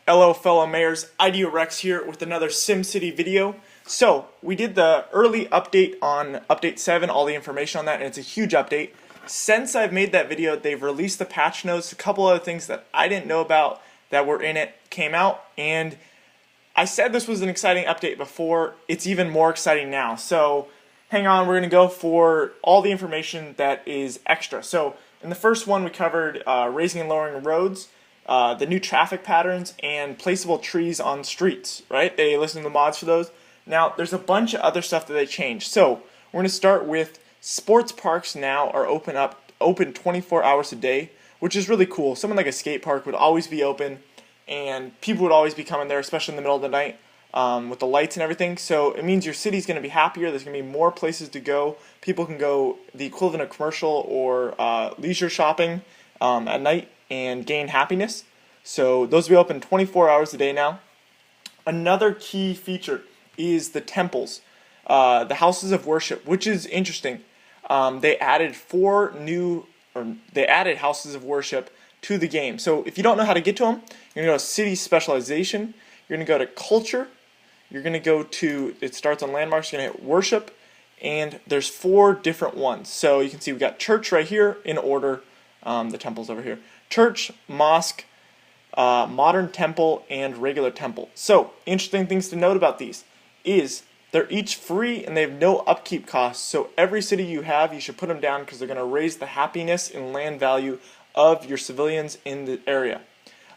Hello fellow mayors, Rex here with another SimCity video. So, we did the early update on Update 7, all the information on that, and it's a huge update. Since I've made that video, they've released the patch notes, a couple other things that I didn't know about that were in it came out, and I said this was an exciting update before, it's even more exciting now. So, hang on, we're going to go for all the information that is extra. So, in the first one we covered raising and lowering roads, the new traffic patterns, and placeable trees on streets, right? They listen to the mods for those. Now, there's a bunch of other stuff that they changed. So, we're going to start with sports parks now are open 24 hours a day, which is really cool. Something like a skate park would always be open, and people would always be coming there, especially in the middle of the night with the lights and everything. So, it means your city's going to be happier. There's going to be more places to go. People can go the equivalent of commercial or leisure shopping at night and gain happiness. So those will be open 24 hours a day now. Another key feature is the temples, the houses of worship, which is interesting. They added houses of worship to the game. So if you don't know how to get to them, you're going to go to city specialization, you're going to go to culture, you're going to go to, it starts on landmarks, you're going to hit worship, and there's 4 different ones. So you can see we got church right here in order, the temples over here. Church, mosque, modern temple, and regular temple. So, interesting things to note about these is they're each free and they have no upkeep costs. So every city you have, you should put them down because they're going to raise the happiness and land value of your civilians in the area.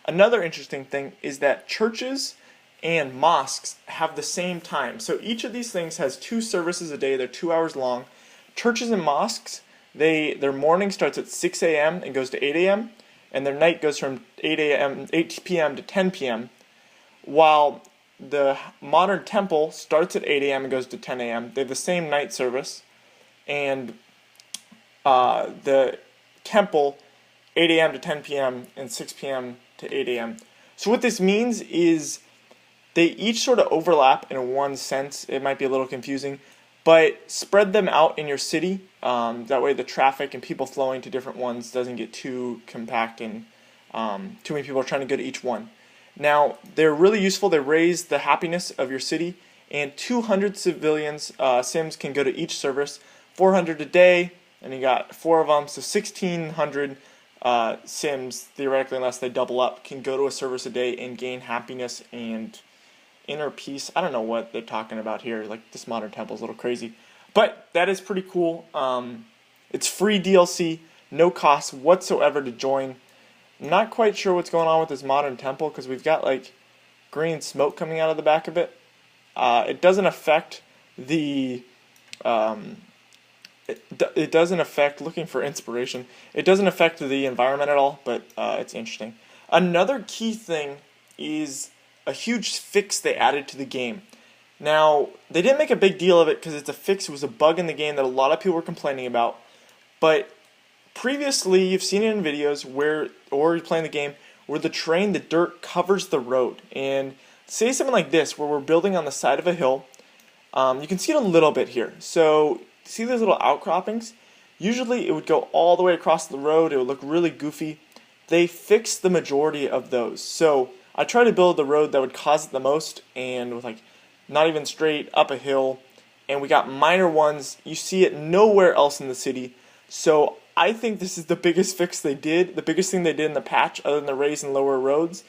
Another interesting thing is that churches and mosques have the same time. So each of these things has 2 services a day. They're 2 hours long. Churches and mosques, their morning starts at 6 a.m. and goes to 8 a.m. and their night goes from 8 p.m. to 10 p.m. while the modern temple starts at 8 a.m. and goes to 10 a.m. They have the same night service, and the temple 8 a.m. to 10 p.m. and 6 p.m. to 8 a.m. So what this means is they each sort of overlap in one sense. It might be a little confusing, but spread them out in your city. That way the traffic and people flowing to different ones doesn't get too compact and too many people are trying to go to each one. Now, they're really useful. They raise the happiness of your city, and 200 civilians, Sims, can go to each service, 400 a day, and you got 4 of them, so 1,600 Sims, theoretically, unless they double up, can go to a service a day and gain happiness and inner peace. I don't know what they're talking about here. Like, this modern temple is a little crazy. But that is pretty cool. It's free DLC, no cost whatsoever to join. I'm not quite sure what's going on with this modern temple because we've got like green smoke coming out of the back of it. It doesn't affect the it doesn't affect, looking for inspiration, it doesn't affect the environment at all, but it's interesting. Another key thing is a huge fix they added to the game. Now, they didn't make a big deal of it because it's a fix. It was a bug in the game that a lot of people were complaining about. But previously, you've seen it in videos or you're playing the game, where the dirt covers the road. And say something like this, where we're building on the side of a hill. You can see it a little bit here. So, see those little outcroppings? Usually, it would go all the way across the road. It would look really goofy. They fixed the majority of those. So, I tried to build the road that would cause it the most, and with like not even straight up a hill, and we got minor ones. You see it nowhere else in the city. So I think this is the biggest fix they did, the biggest thing they did in the patch other than the raise and lower roads,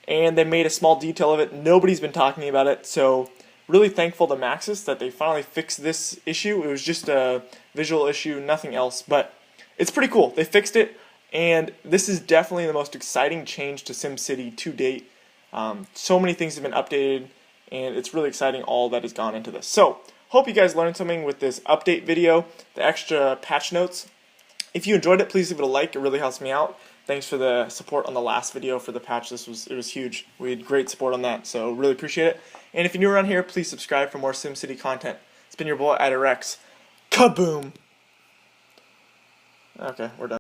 and they made a small detail of it. Nobody's been talking about it, so really thankful to Maxis that they finally fixed this issue. It was just a visual issue, nothing else, but it's pretty cool. They fixed it, and this is definitely the most exciting change to SimCity to date. So many things have been updated, and it's really exciting all that has gone into this. So, hope you guys learned something with this update video, the extra patch notes. If you enjoyed it, please leave it a like. It really helps me out. Thanks for the support on the last video for the patch. It was huge. We had great support on that, so really appreciate it. And if you're new around here, please subscribe for more SimCity content. It's been your boy, Rex. Kaboom! Okay, we're done.